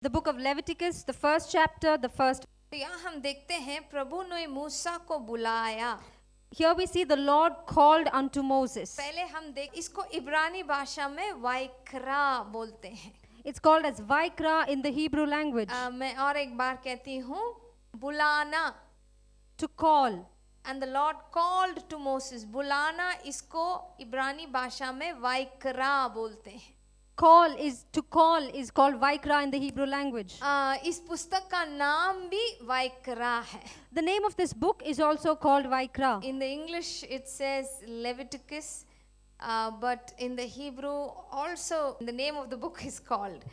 The book of Leviticus, the first chapter, the first. तो यहाँ हम देखते हैं प्रभु ने मूसा को बुलाया. Here we see the Lord called unto Moses. पहले हम देख इसको इब्रानी भाषा में वाइक्रा बोलते हैं. It's called as Vaikra in the Hebrew language. मैं और एक बार कहती हूँ, बुलाना. To call. And the Lord called to Moses. बुलाना इसको इब्रानी भाषा में वाइक्रा बोलते हैं. Call is called Vaikra in the Hebrew language. इस पुस्तक का नाम भी वाइक्रा है. The name of this book is also called Vaikra. In the English it says Leviticus, but in the Hebrew also the name of the book is called.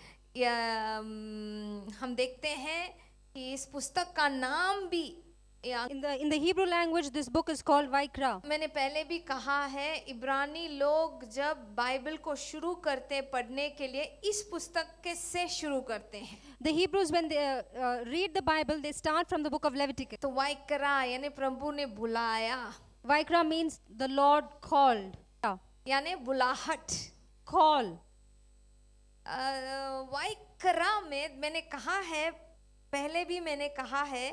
हम देखते हैं कि इस पुस्तक का नाम भी in the Hebrew language this book is called Vaikra. मैंने पहले भी कहा है, इब्रानी लोग जब बाइबल को शुरू करते पढ़ने के लिए इस पुस्तक के से शुरू करते हैं. The Hebrews when they read the Bible they start from the book of Leviticus. तो वाइक्रा यानी प्रभु ने बुलाया. Vaikra means the Lord called. यानी बुलाहट. Call. वाइक्रा में मैंने कहा है, पहले भी मैंने कहा है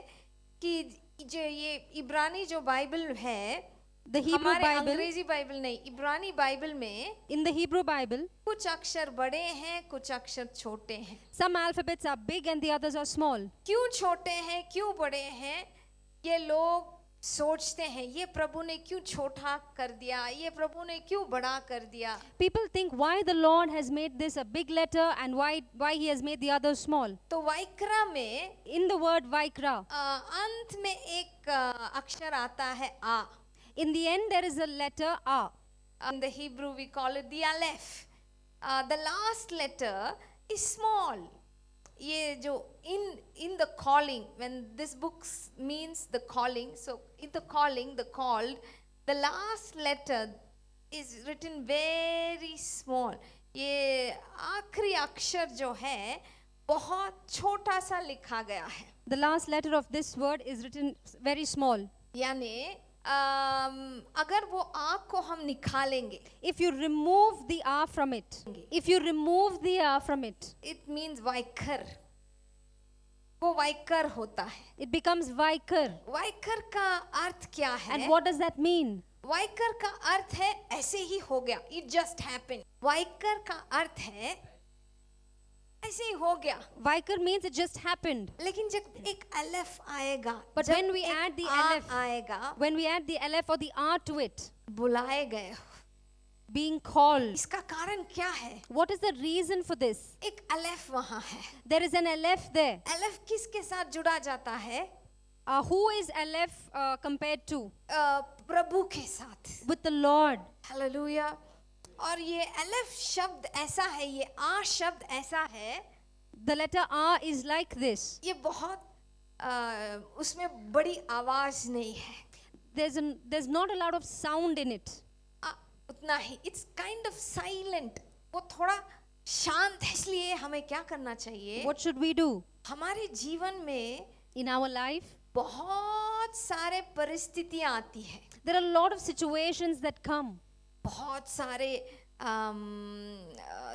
कि जो ये इब्रानी जो बाइबल है, The Hebrew हमारे Bible, अंग्रेजी बाइबल नहीं, इब्रानी बाइबल में in the Hebrew Bible कुछ अक्षर बड़े हैं, कुछ अक्षर छोटे हैं. some alphabets are big and the others are small. क्यों छोटे हैं, क्यों बड़े हैं, ये लोग सोचते हैं. ये प्रभु ने क्यों छोटा कर दिया, ये प्रभु ने क्यों बड़ा कर दिया. People think why the Lord has made this a big letter and why he has made the others small. तो वाइक्रा में In the word Vaikra, अंत में एक अक्षर आता है आ. in the end there is a letter A. In the Hebrew we call it the aleph. The last letter is small. ये जो in the calling, when this book means the calling, so in the calling, the called, the last letter is written very small. ये आखिरी अक्षर जो है बहुत छोटा सा लिखा गया है. The last letter of this word is written very small. यानी अगर वो आ को हम निकालेंगे, If you remove the A from it, it means वाइकर. वो वाइकर होता है. it becomes Vaikar. वाइकर का अर्थ क्या है? And what does that mean? वाइकर का अर्थ है ऐसे ही हो गया, it just happened. वाइकर का अर्थ है ऐसे ही हो गया. Vaikar means it just happened. लेकिन जब एक अलेफ आएगा, But जब when we एक add the आ aleph, आएगा, when we add the aleph or the R to it, बुलाए गए हो. being called, इसका कारण क्या है? what is the reason for this? एक अलेफ वहाँ है. There is an aleph there. अलेफ किसके साथ जुड़ा जाता है? Who is aleph compared to? प्रभु के साथ. With the Lord. हालेलुया. और ये अलेफ शब्द ऐसा है, ये आ शब्द ऐसा है, The letter R is like this. ये बहुत उसमें बड़ी आवाज नहीं है. There's not a lot of sound in it. उतना ही. It's kind of silent. वो थोड़ा शांत है. इसलिए हमें क्या करना चाहिए? What should we do? हमारे जीवन में In our life, बहुत सारे परिस्थितियां आती है. there are a lot of situations that come. बहुत सारे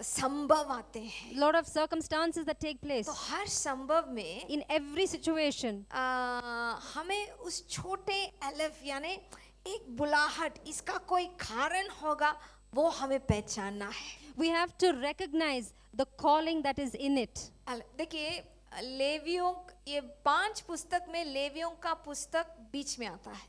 संभव आते हैं. A lot of circumstances that take place. तो हर संभव में In every situation, हमें उस छोटे अलेफ यानी एक बुलाहट, इसका कोई कारण होगा, वो हमें पहचानना है. we have to recognize the calling that is in it. देखिए, लेवियों, ये 5 पुस्तक में लेवियों का पुस्तक बीच में आता है.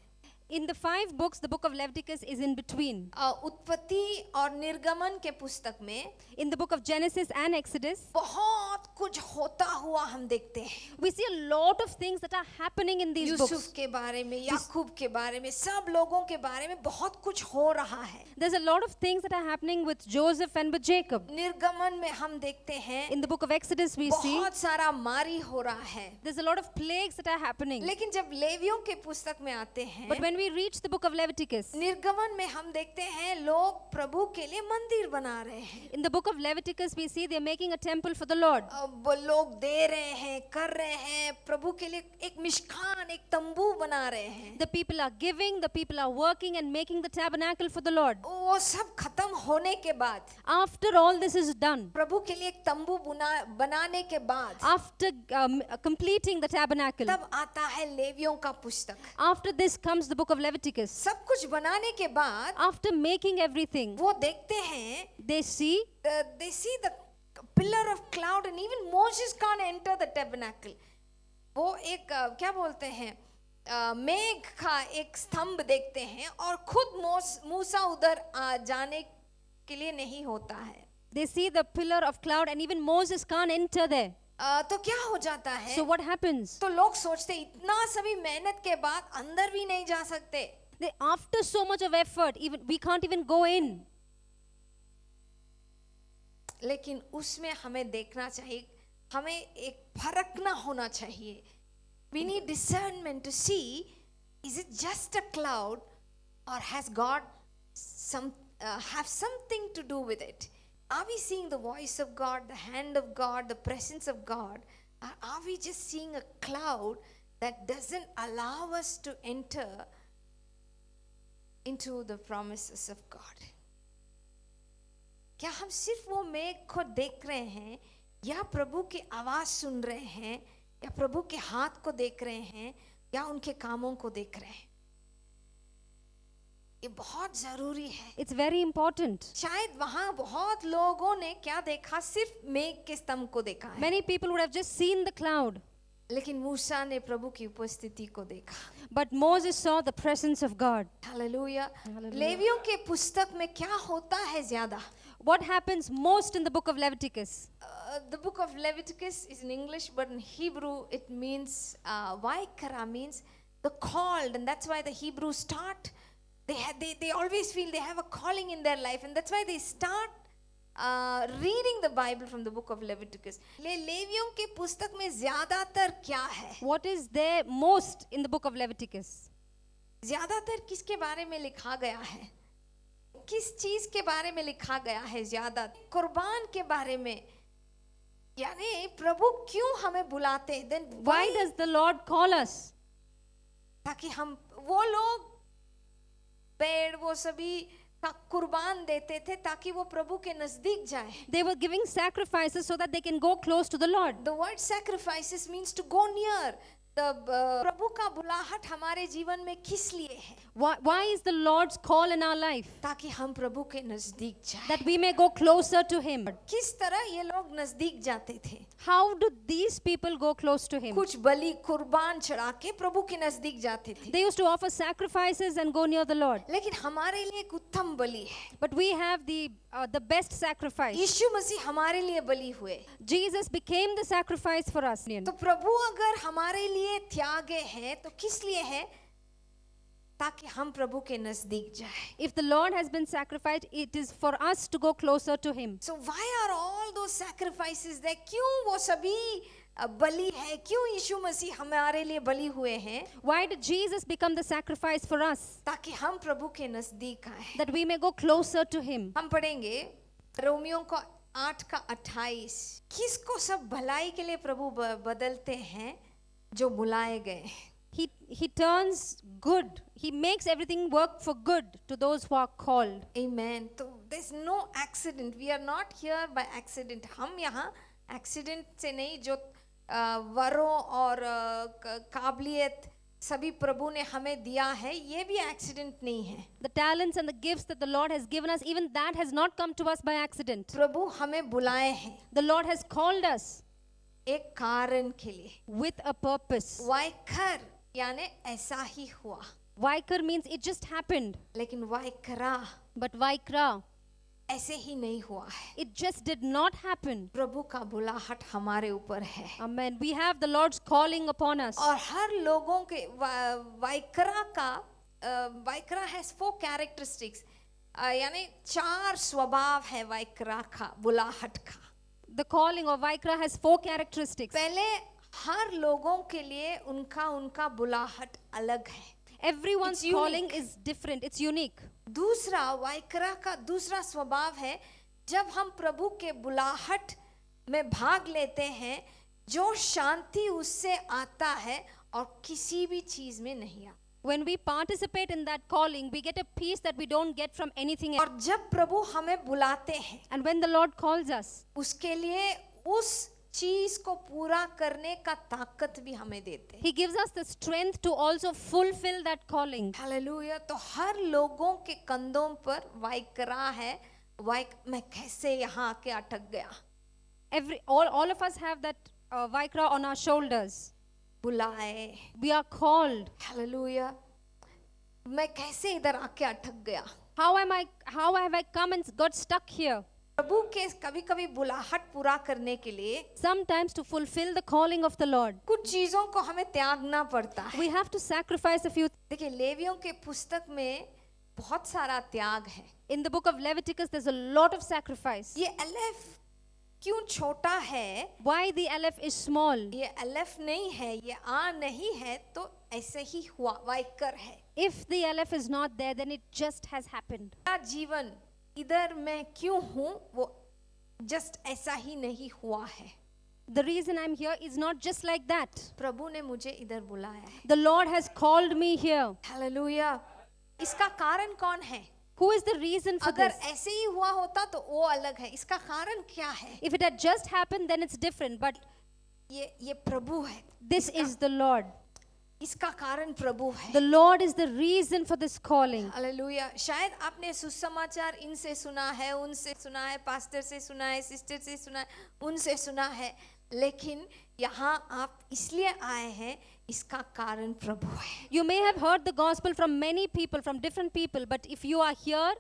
In the 5 books, the book of Leviticus is in between. उत्पत्ति और निर्गमन के पुस्तक में In the book of Genesis and Exodus, बहुत कुछ होता हुआ हम देखते हैं. we see a lot of things that are happening in these Yusuf books. के बारे में, याकूब के बारे में, सब लोगों के बारे में बहुत कुछ हो रहा है. There's a lot of things that are happening with Joseph and with Jacob. निर्गमन में हम देखते हैं In the book of Exodus, we see बहुत सारा मारी हो रहा है. there's a lot of plagues that are happening. लेकिन जब लेवियों के पुस्तक में आते हैं, But when we reach the book of Leviticus, निर्गमन में हम देखते हैं लोग प्रभु के लिए मंदिर बना रहे हैं. in the book of Leviticus, we see they're making a temple for the Lord. वो लोग दे रहे हैं, कर रहे हैं, प्रभु के लिए एक मिष्ठान, एक तंबू बना रहे हैं, The people are giving, the people are working and making the tabernacle for the Lord. वो सब खत्म होने के बाद, After all this is done, प्रभु के लिए एक तंबू बनाने के बाद, after completing the tabernacle, तब आता है लेवियों का पुस्तक. after this comes the book of Leviticus. सब कुछ बनाने के बाद After making everything, वो देखते हैं, they see they see the pillar of cloud, and even Moses can't enter the tabernacle. वो एक क्या बोलते हैं, मेघ का एक स्तंभ देखते हैं और खुद मूसा उधर जाने के लिए नहीं होता है. they see the pillar of cloud and even Moses can't enter there. तो क्या हो जाता है? So what happens? तो लोग सोचते इतना सभी मेहनत के बाद अंदर भी नहीं जा सकते. After so much of effort, even we can't even go in. लेकिन उसमें हमें देखना चाहिए, हमें एक फर्क ना होना चाहिए. We need discernment to see, is it just a cloud or has God have something to do with it? Are we seeing the voice of God, the hand of God, the presence of God? Or are we just seeing a cloud that doesn't allow us to enter into the promises of God? क्या हम सिर्फ वो मेघ को देख रहे हैं, या प्रभु की आवाज सुन रहे हैं, या प्रभु के हाथ को देख रहे हैं, या उनके कामों को देख रहे हैं? ये बहुत जरूरी है. It's very important. शायद वहां बहुत लोगों ने क्या देखा, सिर्फ मेघ के स्तंभ को देखा है. Many people would have just seen the cloud, लेकिन मूसा ने प्रभु की उपस्थिति को देखा. but Moses saw the presence of God. Hallelujah. Hallelujah. लेवियों के पुस्तक में क्या होता है ज्यादा? What happens most in the book of Leviticus? The book of Leviticus is in English, but in Hebrew it means Vaikara, means the called, and that's why the Hebrews start. They always feel they have a calling in their life, and that's why they start reading the Bible from the book of Leviticus. लेवियों के पुस्तक में ज्यादातर क्या है? What is there most in the book of Leviticus? ज्यादातर किसके बारे में लिखा गया है? किस चीज के बारे में लिखा गया है? ज्यादा कुर्बान के बारे में. यानी प्रभु क्यों हमें बुलाते हैं? Then Why does the Lord call us? ताकि हम, वो लोग पेड़ वो सभी का कुर्बान देते थे ताकि वो प्रभु के नजदीक जाए. They were giving sacrifices so that they can go close to the Lord. The word sacrifices means to go near. प्रभु का बुलाहट हमारे जीवन में किस लिए है? Why is the Lord's call in our life? ताकि हम प्रभु के नजदीक जाए. That we may go closer to Him. किस तरह ये लोग नजदीक जाते थे? How do these people go close to Him? कुछ बलि कुर्बान चढ़ा के प्रभु के नजदीक जाते थे. They used to offer sacrifices and go near the Lord. लेकिन हमारे लिए एक उत्तम बलि है. But we have the best sacrifice. यीशु मसीह हमारे लिए बलि हुए. Jesus became the sacrifice for us. तो प्रभु अगर हमारे लिए त्यागे हैं तो किस लिए है? ताकि हम प्रभु के नजदीक जाए. If the Lord has been sacrificed, it is for us to go closer to Him. So why are all those sacrifices there? क्यों वो सभी बलि है? क्यों यीशु मसीह हमारे लिए बलि हुए हैं? Why did Jesus become the sacrifice for us? ताकि हम प्रभु के नजदीक आए. That we may go closer to Him. हम पढ़ेंगे रोमियों को 8:28. किसको सब भलाई के लिए प्रभु बदलते हैं? जो बुलाए गए. He turns good. He makes everything work for good to those who are called. Amen. तो there's no accident. We are not here by accident. हम यहाँ accident से नहीं, जो वरों और काबिलियत सभी प्रभु ने हमें दिया है, ये भी accident नहीं है. The talents and the gifts that the Lord has given us, even that has not come to us by accident. प्रभु हमें बुलाए हैं The Lord has called us एक कारण के लिए. with a purpose. वाइकर यानी ऐसा ही हुआ. Vaikar means it just happened. लेकिन वाइकरा But Vaikra, ऐसे ही नहीं हुआ है. it just did not happen. प्रभु का बुलाहट हमारे ऊपर है. Amen. We have the Lord's calling upon us. और हर लोगों के वाइकरा का वाइकरा has 4 characteristics. यानी 4 स्वभाव है वाइकरा का, बुलाहट का. The calling of Vaikra has 4 characteristics. पहले हर लोगों के लिए उनका बुलाहट अलग है. Everyone's It's calling unique. is different. It's unique. दूसरा वाइकरा का दूसरा स्वभाव है, जब हम प्रभु के बुलाहट में भाग लेते हैं जो शांति उससे आता है और किसी भी चीज में नहीं आता। When we participate in that calling, we get a peace that we don't get from anything else. और जब प्रभु हमें बुलाते हैं And when the Lord calls us, उसके लिए उस चीज को पूरा करने का ताकत भी हमें देते हैं। He gives us the strength to also fulfill that calling. Hallelujah. तो हर लोगों के कंधों पर वाइकरा है, मैं कैसे यहाँ आके अटक गया। All of us have that Vaikra on our shoulders. बुलाए, We are called. हालेलुया। मैं कैसे इधर आके अटक गया। How have I come and got stuck here? प्रभु के कभी कभी बुलाहट पूरा करने के लिए Sometimes to fulfill the calling of the Lord, कुछ चीजों को हमें त्यागना पड़ता है। we have to sacrifice a few. देखिए लेवियों के पुस्तक में बहुत सारा त्याग है। In the book of Leviticus, there's a lot of sacrifice. ये अलेफ क्यों छोटा है? Why the Aleph is small? ये अलेफ नहीं है, ये आ नहीं है, तो ऐसे ही हुआ, वाइकर है। If the Aleph is not there, then it just has happened. मेरा जीवन इधर मैं क्यों हूँ वो जस्ट ऐसा ही नहीं हुआ है। The reason I'm here is not just like that. प्रभु ने मुझे इधर बुलाया है। The Lord has called me here. Hallelujah. इसका कारण कौन है? Who is the reason for अगर this? ऐसे ही हुआ होता तो वो अलग है। इसका कारण क्या है? If it had just happened, then it's different. But ये प्रभु है। this is the Lord. इसका कारण प्रभु है। The Lord is the reason for this calling. Hallelujah. शायद आपने सुसमाचार इनसे सुना है, उनसे सुना है, पास्टर से सुना है, सिस्टर से सुना है, उनसे सुना है, लेकिन यहाँ आप इसलिए आए हैं, इसका कारण प्रभु है। You may have heard the gospel from many people, from different people, but if you are here,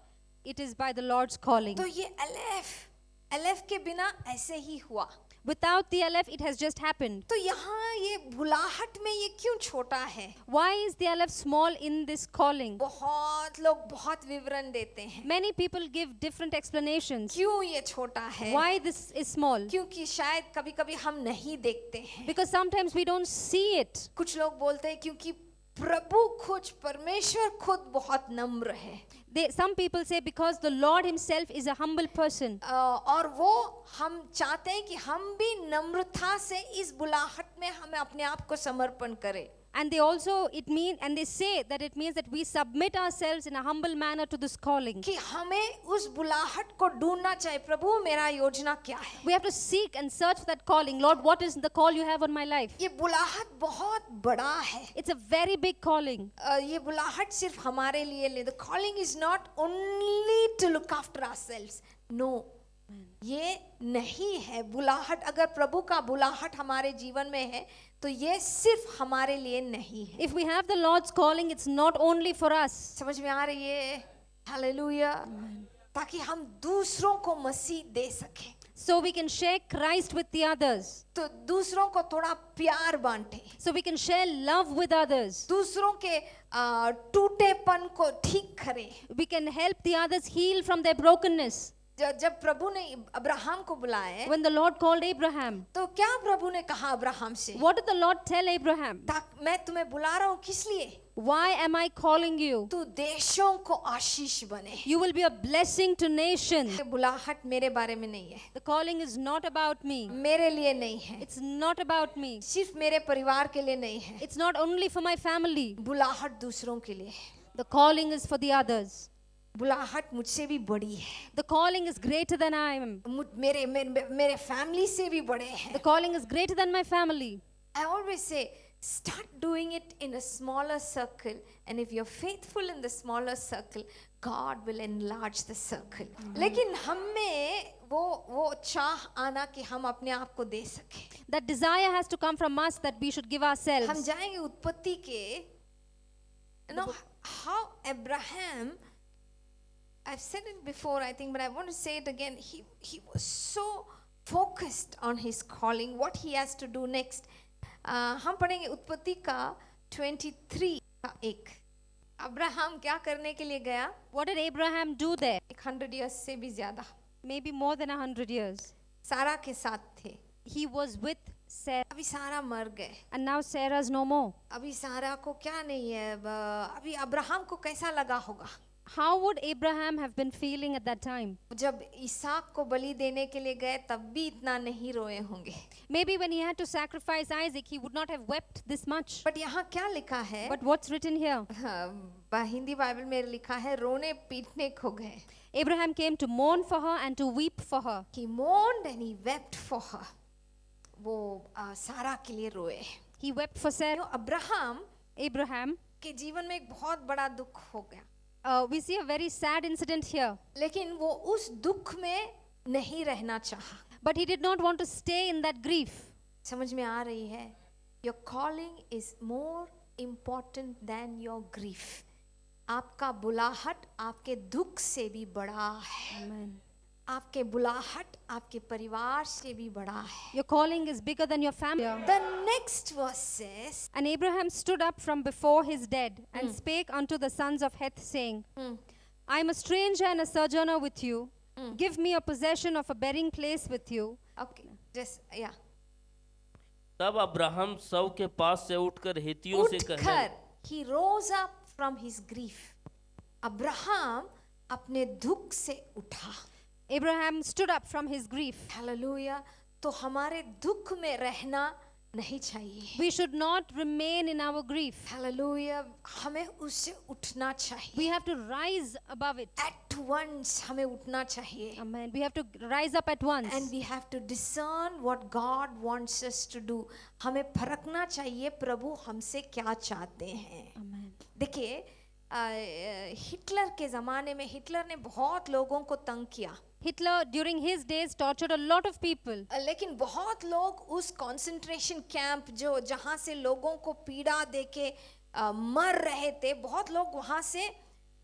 it is by the Lord's calling. तो ये अलेफ के बिना ऐसे ही हुआ। Without the Aleph, it has just happened. तो यहाँ ये बुलाहट में ये क्यों छोटा है? Why is the Aleph small in this calling? बहुत लोग बहुत विवरण देते हैं। Many people give different explanations. क्यों ये छोटा है? Why this is small? क्योंकि शायद कभी-कभी हम नहीं देखते हैं। Because sometimes we don't see it. कुछ लोग बोलते हैं क्योंकि प्रभु खुद, परमेश्वर खुद बहुत नम्र है। Some people say because the Lord himself is a humble person. और वो हम चाहते हैं कि हम भी नम्रता से इस बुलाहट में हमें अपने आप को समर्पण करें। And they say that it means that we submit ourselves in a humble manner to this calling. कि हमें उस बुलाहट को ढूंढना चाहिए। प्रभु मेरा योजना क्या है? We have to seek and search for that calling. Lord, what is the call you have on my life? ये बुलाहट बहुत बड़ा है। It's a very big calling. ये बुलाहट सिर्फ हमारे लिए नहीं। The calling is not only to look after ourselves. No. ये नहीं है बुलाहट। अगर प्रभु का बुलाहट हमारे जीवन में है तो ये सिर्फ हमारे लिए नहीं है। If we have the Lord's calling, it's not only for us. समझ में आ रही है? हालेलुया। ताकि हम दूसरों को मसीह दे सकें। So we can share Christ with the others. तो दूसरों को थोड़ा प्यार बांटे। So we can share love with others. दूसरों के टूटेपन को ठीक करें। We can help the others heal from their brokenness. जब प्रभु ने अब्राहम को बुलाया, When the Lord called Abraham, तो क्या प्रभु ने कहा अब्राहम से? what did the Lord tell Abraham? मैं तुम्हें बुला रहा हूँ किस लिए? Why am I calling you? तू देशों को आशीष बने। You will be a blessing to nations. ये बुलाहट मेरे बारे में नहीं है। The calling is not about me. मेरे लिए नहीं है। It's not about me. सिर्फ मेरे परिवार के लिए नहीं है। It's not only for my family. बुलाहट दूसरों के लिए है। The calling is for the others. बुलाहट मुझसे भी बड़ी है। The calling is greater than I am. मेरे फैमिली से भी बड़े हैं। The calling is greater than my family. I always say, start doing it in a smaller circle, and if you're faithful in the smaller circle, God will enlarge the circle. लेकिन हमें वो चाह आना कि हम अपने आप को दे सकें। That desire has to come from us that we should give हम ourselves. जाएंगे उत्पत्ति के, you know how Abraham, I've said it before I think, but I want to say it again. He was so focused on his calling, what he has to do next. हम पढ़ेंगे उत्पत्ति का 23 का 1। Abraham क्या करने के लिए गया? What did Abraham do there? 100 years से भी ज्यादा Maybe more than 100 years. सारा के साथ थे। He was with Sarah. अभी सारा मर गए। And now Sarah's no more. अभी सारा को क्या नहीं है। अभी अब्राहम को कैसा लगा होगा? How would Abraham have been feeling at that time? जब इसहाक को बलि देने के लिए गए तब भी इतना नहीं रोए होंगे. Maybe when he had to sacrifice Isaac, he would not have wept this much. But यहाँ क्या लिखा है? But what's written here? Hindi Bible में लिखा है रोने पीटने को गए. Abraham came to mourn for her and to weep for her. He mourned and he wept for her. वो सारा के लिए रोए. He wept for Sarah. Abraham Abraham. के जीवन में एक बहुत बड़ा दुख हो गया. We see a very sad incident here. लेकिन वो उस दुख में नहीं रहना चाहा. But he did not want to stay in that grief. समझ में आ रही है? Your calling is more important than your grief. आपका बुलाहट आपके दुख से भी बड़ा है. Amen. आपके बुलाहट आपके परिवार से भी बड़ा है. Your calling is bigger than your family. The next verse says, And Abraham stood up from before his dead and spake unto the sons of Heth, saying, I am a stranger and a sojourner with you. Give me a possession of a bearing place with you. okay, just yeah. तब Abraham शव के पास से उठकर हित्तियों से कहने उठकर, he rose up from his grief. Abraham अपने दुख से उठा. Abraham stood up from his grief. Hallelujah. तो हमारे दुख में रहना नहीं चाहिए. We should not remain in our grief. Hallelujah. हमें उससे उठना चाहिए. We have to rise above it. At once हमें उठना चाहिए. Amen. We have to rise up at once. And we have to discern what God wants us to do. हमें परखना चाहिए प्रभु हमसे क्या चाहते हैं. Amen. देखिए हिटलर के ज़माने में हिटलर ने बहुत लोगों को तंग किया. Hitler during his days tortured a lot of people. लेकिन बहुत लोग उस कंसंट्रेशन कैंप जो जहाँ से लोगों को पीड़ा देके मर रहे थे, बहुत लोग वहाँ से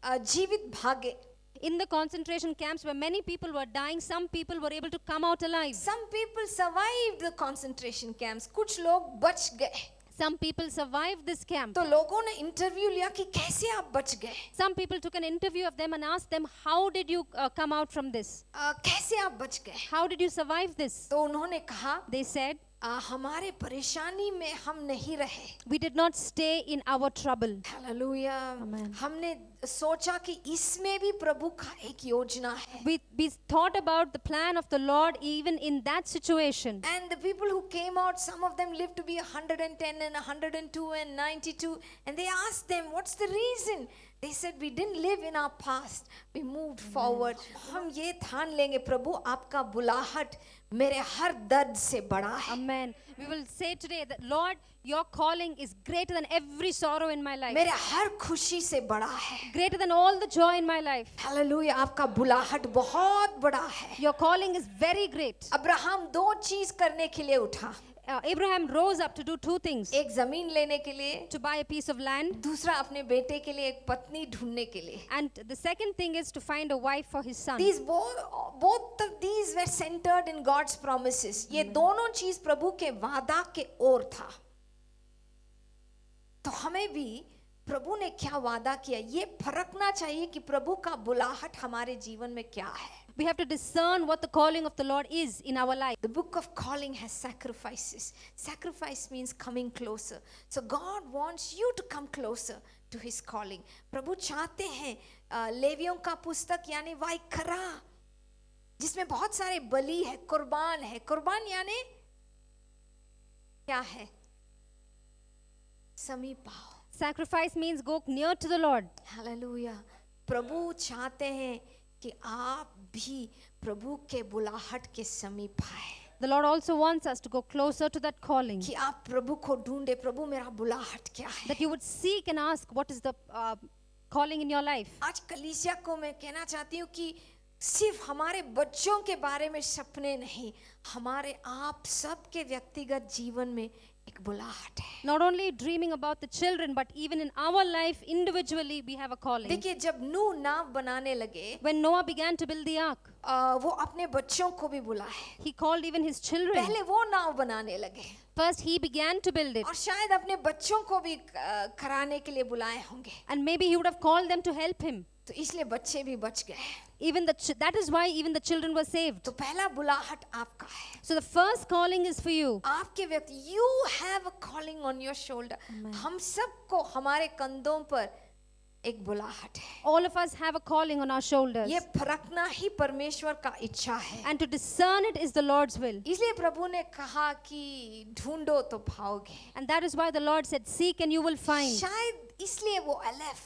जीवित भागे. In the concentration camps where many people were dying, some people were able to come out alive. Some people survived the concentration camps. कुछ लोग बच गए. Some people survived this camp. तो लोगों ने इंटरव्यू लिया कि कैसे आप बच गए. Some people took an interview of them and asked them, how did you come out from this? कैसे आप बच गए. How did you survive this? तो उन्होंने कहा They said, हमारे परेशानी में हम नहीं रहे. we did not stay in our trouble. Hallelujah. Amen. हमने सोचा कि इसमें भी प्रभु का एक योजना है. We thought about the plan of the Lord even in that situation. And the people who came out, some of them lived to be 110 and 102 and 92. And they asked them, what's the reason? They said, we didn't live in our past. We moved forward. हम ये ठान लेंगे प्रभु आपका बुलाहट मेरे हर दर्द से बड़ा है. Amen. We will say today that Lord, your calling is greater than every sorrow in my life. मेरे हर खुशी से बड़ा है. Greater than all the joy in my life. Hallelujah. आपका बुलाहट बहुत बड़ा है. Your calling is very great. Abraham दो चीज करने के लिए उठा. Abraham rose up to do two things. एक जमीन लेने के लिए, To buy a piece of land. दूसरा अपने बेटे के लिए एक पत्नी ढूंढने के लिए. And the second thing is to find a wife for his son. These both of these were centered in God's promises. ये दोनों चीज प्रभु के वादा के ओर था. तो हमें भी प्रभु ने क्या वादा किया ये परखना चाहिए कि प्रभु का बुलाहट हमारे जीवन में क्या है. We have to discern what the calling of the Lord is in our life. The book of calling has sacrifices. Sacrifice means coming closer. So God wants you to come closer to his calling. प्रभु चाहते हैं लेवियों का पुस्तक यानी वाइकरा जिसमें बहुत सारे बलि है, कुर्बान है. कुर्बान यानी क्या है? समीप आओ. Sacrifice means go near to the Lord. Hallelujah. प्रभु चाहते हैं कि आप भी प्रभु के बुलाहट के समीप आए. The Lord also wants us to go closer to that calling. कि आप प्रभु को ढूंढे, प्रभु मेरा बुलाहट क्या है. That you would seek and ask what is the calling in your life. आज कलीसिया को मैं कहना चाहती हूँ कि सिर्फ हमारे बच्चों के बारे में सपने नहीं, हमारे आप सबके व्यक्तिगत जीवन में एक बुलाहट है. Not only dreaming about the children, but even in our life individually we have a calling. देखिए जब नूह नाव बनाने लगे, When Noah began to build the ark, वो अपने बच्चों को भी बुलाए. he called even his children. पहले वो नाव बनाने लगे First he began to build it, और शायद अपने बच्चों को भी कराने के लिए बुलाए होंगे. and maybe he would have called them to help him. तो इसलिए बच्चे भी बच गए. Even that is why even the children were saved. तो पहला बुलाहट आपका है. So the first calling is for you. आपके व्यक्ति, you have a calling on your shoulder. हम सबको हमारे कंधों पर एक बुलाहट है। All of us have a calling on our shoulders. ये परखना ही परमेश्वर का इच्छा है। And to discern it is the Lord's will. इसलिए प्रभु ने कहा कि ढूंढो तो पाओगे। And that is why the Lord said, seek and you will find. शायद इसलिए वो अलेफ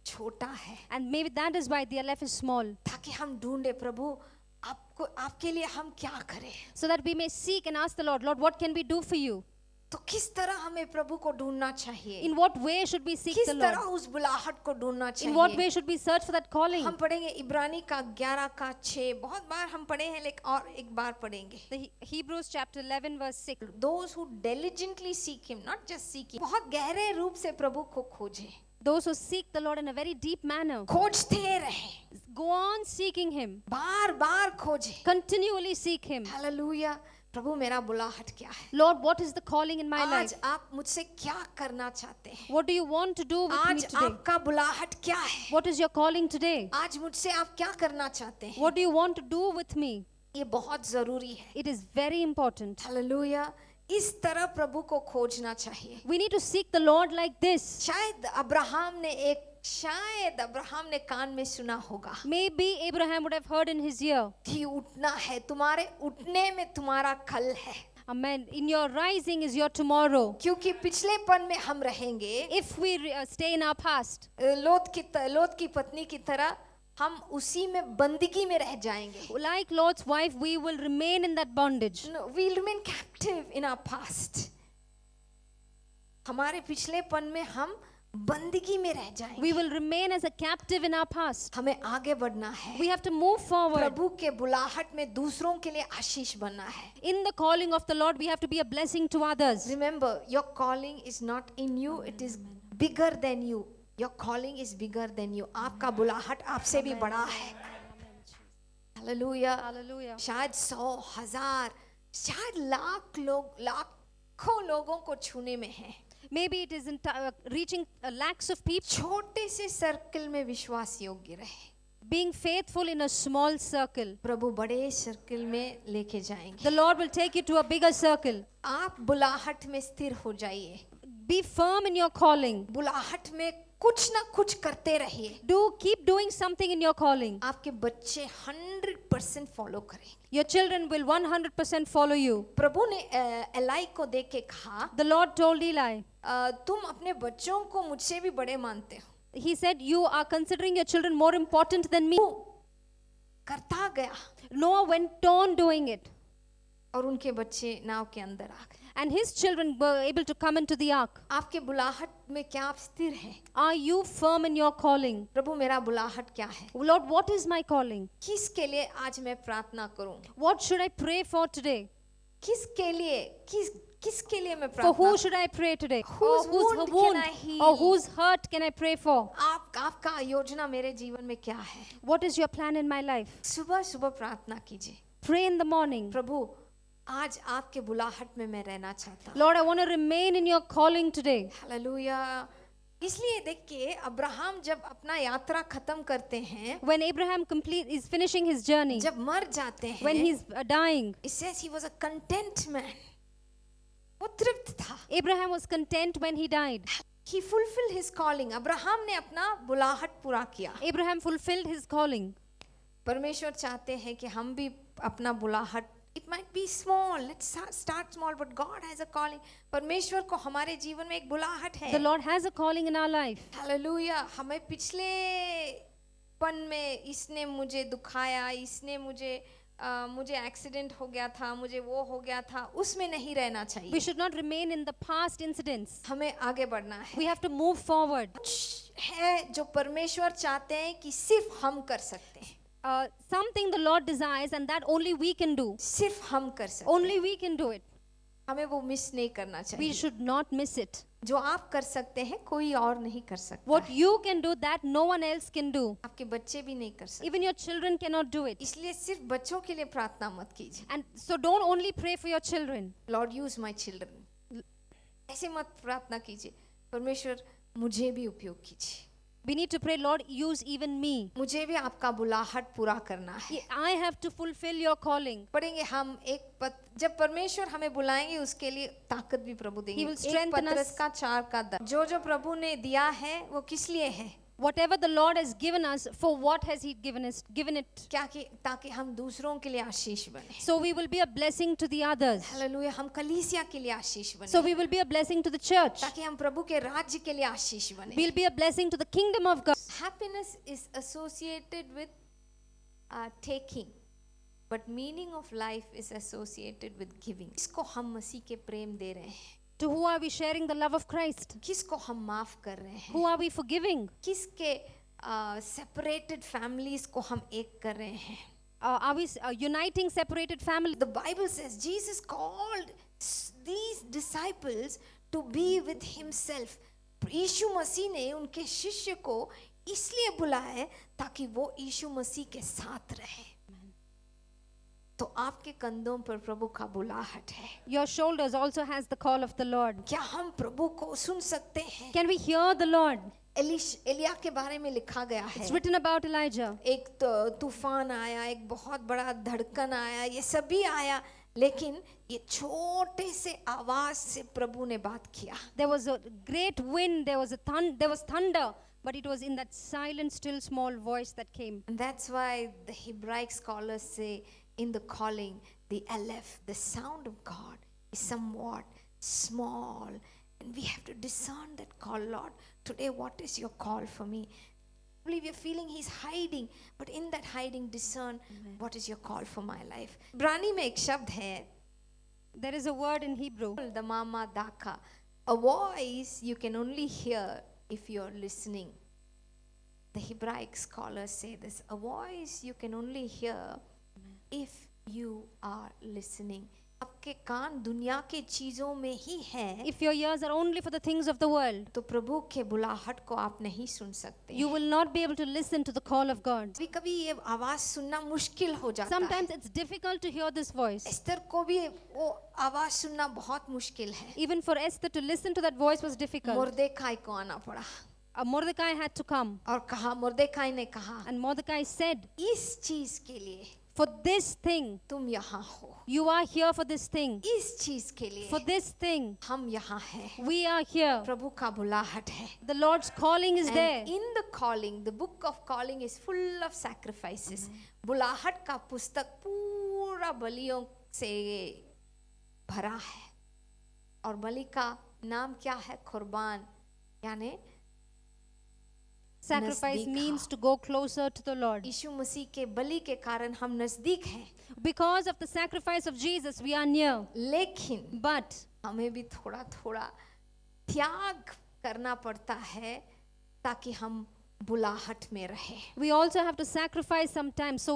छोटा है, And maybe that is why the Aleph is small. ताकि हम ढूंढे प्रभु आपको, आपके लिए हम क्या करें। So that we may seek and ask the Lord, Lord, what can we do for you? तो किस तरह हमें प्रभु को ढूंढना चाहिए, In what way should we seek किस the तरह Lord? उस बुलाहट को ढूंढना In what चाहिए। way should we search for that calling? हम पढ़ेंगे इब्रानी का 11 का 6, बहुत बार हम पढ़े हैं लेकिन और एक बार पढ़ेंगे। The Hebrews chapter 11 verse 6. Those who diligently seek him, not just seek him, बहुत गहरे रूप से प्रभु को खोजें, Those who seek the Lord in a very deep manner, खोजते रहें, go on seeking Him. बार बार खोजें। Continually seek Him. हालेलुया। प्रभु मेरा बुलाहट क्या है, Lord, what is the calling in my आज life? आप मुझसे क्या करना चाहते हैं, What do you want to do with me आज today? आपका बुलाहट क्या है, What is your calling today? आज मुझसे आप क्या करना चाहते हैं। What do you want to do with me? ये बहुत जरूरी है। It is very important. Hallelujah. इस तरह प्रभु को खोजना चाहिए। We need to seek the Lord like this. शायद अब्राहम ने कान में सुना होगा Maybe Abraham would have heard in his ear, कि उठना है, तुम्हारे उठने में तुम्हारा कल है, Amen. In your rising is your tomorrow. क्योंकि पिछलेपन में हम रहेंगे। If we stay in our past, लोत की पत्नी की तरह हम उसी में बंदगी में रह जाएंगे। like Lot's wife, we will remain in that bondage. No, we'll remain captive in our past. हमारे पिछलेपन में हम बंदगी में रह जाएंगे। We will remain as a captive in our past. हमें आगे बढ़ना है। We have to move forward. प्रभु के बुलाहट में दूसरों के लिए आशीष बनना है। In the calling of the Lord, we have to be a blessing to others. Remember, your calling is not in you, it is bigger than you. Your calling is bigger than you. आपका बुलाहट आपसे भी बड़ा है। Hallelujah. Hallelujah. शायद 100, 1000, शायद लाखों लोगों को छूने में है। Maybe it is reaching lakhs of people. छोटे से सर्कल में विश्वास योग्य रहे। Being faithful in a small circle. प्रभु बड़े सर्कल में लेके जाएंगे। The Lord will take you to a bigger circle. आप बुलाहट में स्थिर हो जाइए। Be firm in your calling. बुलाहट में कुछ ना कुछ करते रहिए। Keep doing something in your calling. आपके बच्चे 100% फॉलो करें। Your children will 100% follow you. प्रभु ने एलाई को देख के कहा, The Lord told Eli, तुम अपने बच्चों को मुझसे भी बड़े मानते हो। He said, you are considering your children more important than me. करता गया Noah went on doing it. और उनके बच्चे नाव के अंदर आ गए। And his children were able to come into the ark. आपके बुलाहट में क्या आप स्थिर हैं? Are you firm in your calling? प्रभु मेरा बुलाहट क्या है? Lord, what is my calling? किसके लिए आज मैं प्रार्थना करूं? What should I pray for today? किसके लिए मैं For प्रार्थना? who should I pray today? Whose wound can I heal? Or whose hurt can I pray for? आपका योजना मेरे जीवन में क्या है? What is your plan in my life? सुबह सुबह प्रार्थना कीजिए। Pray in the morning. प्रभु आज आपके बुलाहट में मैं रहना चाहता हूँ। Lord, I want to remain in your calling today. Hallelujah. इसलिए देखिए अब्राहम जब अपना यात्रा खत्म करते हैं, When Abraham is finishing his journey, जब मर जाते हैं, when he's dying, it says he was a content man. वो तृप्त था। Abraham was content when he died. He fulfilled his calling. Abraham ने अपना बुलाहट पूरा किया। Abraham fulfilled his calling. परमेश्वर चाहते हैं कि हम भी अपना बुलाहट, it might be small, let's start small, but God has a calling. परमेश्वर को हमारे जीवन में एक बुलाहट है। The Lord has a calling in our life. Hallelujah. हमें पिछले पन में इसने मुझे दुखाया, इसने मुझे एक्सीडेंट हो गया था, मुझे वो हो गया था, उसमें नहीं रहना We चाहिए। should not remain in the past incidents. हमें आगे बढ़ना है। We have to move forward. कुछ है जो परमेश्वर चाहते हैं कि सिर्फ हम कर सकते हैं। Something the Lord desires and that only we can do. सिर्फ हम कर सकते हैं। Only we can do it. हमें वो मिस नहीं करना We चाहिए। should not miss it. जो आप कर सकते हैं कोई और नहीं कर सकता What है। you can do, that no one else can do. आपके बच्चे भी नहीं कर सकते। Even your children cannot do it. इसलिए सिर्फ बच्चों के लिए प्रार्थना मत कीजिए। And so don't only pray for your children. Lord use my children, ऐसे मत प्रार्थना कीजिए। परमेश्वर मुझे भी उपयोग कीजिए। We need to pray, Lord, use even me. मुझे भी आपका बुलाहट पूरा करना है। I have to fulfill your calling. पढ़ेंगे हम जब परमेश्वर हमें बुलाएंगे उसके लिए ताकत भी प्रभु देंगे। He will एक strengthen पतरस us. का 4 का 10, जो प्रभु ने दिया है वो किस लिए है? Whatever the Lord has given us, for what has He given it? क्या कि ताकि हम दूसरों के लिए आशीष बने। So we will be a blessing to the others. Hallelujah, हम कलीसिया के लिए आशीष बने, So we will be a blessing to the church. ताकि हम प्रभु के राज्य के लिए आशीष बने। We'll be a blessing to the kingdom of God. Happiness is associated with taking, but meaning of life is associated with giving. किसको हम मसीह के प्रेम दे रहे हैं? To who are we sharing the love of Christ? किसको हम माफ कर रहे हैं? Who are we forgiving? किसके separated families को हम एक कर रहे हैं? Are we uniting separated families? The Bible says Jesus called these disciples to be with himself. यीशु मसीह ने उनके शिष्य को इसलिए बुलाया है ताकि वो यीशु मसीह के साथ रहे। तो आपके कंधों पर प्रभु का बुलाहट है। Your shoulders also has the call of the Lord. क्या हम प्रभु को सुन सकते हैं? Can we hear the Lord? Elia के बारे में लिखा गया It's है, written about Elijah. एक तूफान आया, एक बहुत बड़ा धड़कन आया, ये सभी आया, लेकिन ये छोटे से आवाज से प्रभु ने बात किया। There was a great wind, there was thunder, but it was in that silent, still, small voice that came. And that's why the Hebraic scholars say in the calling, the Aleph, the sound of God is somewhat small, and we have to discern that call. Lord, today what is your call for me? I believe you're feeling he's hiding, but in that hiding discern what is your call for my life. Brani में एक शब्द है, There is a word in Hebrew. the mama daka, a voice you can only hear if you're listening. The Hebraic scholars say this, a voice you can only hear if you are listening. आपके कान दुनिया के चीजों में ही हैं, If your ears are only for the things of the world, तो प्रभु के बुलाहट को आप नहीं सुन सकते। you will not be able to listen to the call of God. कभी कभी ये आवाज सुनना मुश्किल हो जाता है। Sometimes it's difficult to hear this voice. Esther को भी वो आवाज सुनना बहुत मुश्किल है। Even for Esther to listen to that voice was difficult. मुर्देखाई को आना पड़ा Mordecai had to come, और कहा, मुर्देखाई ने कहा, and Mordecai said, इस चीज के लिए for this thing, तुम यहाँ हो, you are here for this thing. इस चीज के लिए For this thing, हम यहाँ हैं। we are here. प्रभु का बुलाहट है। The Lord's calling is there. And in the calling, the book of calling is full of sacrifices. बुलाहट का पुस्तक पूरा बलियों से भरा है, और बलि का नाम क्या है? कुर्बान, यानी Sacrifice नजदीक means हाँ। to go closer to the Lord. यीशु मसीह के बलि के कारण हम नजदीक हैं, Because of the sacrifice of Jesus, we are near. लेकिन But हमें भी थोड़ा थोड़ा त्याग करना पड़ता है ताकि हम बुलाहट में रहे। we also have to sacrifice sometimes so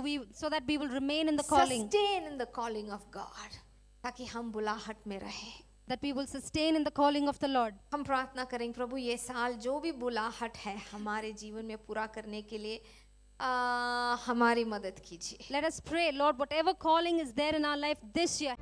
that we will remain in the calling. Sustain in the calling of God, ताकि हम बुलाहट में रहे। That we will sustain in the calling of the Lord. हम प्रार्थना करेंगे, प्रभु ये साल जो भी बुलाहट है हमारे जीवन में पूरा करने के लिए हमारी मदद कीजिए। Let us pray, Lord, whatever calling is there in our life this year,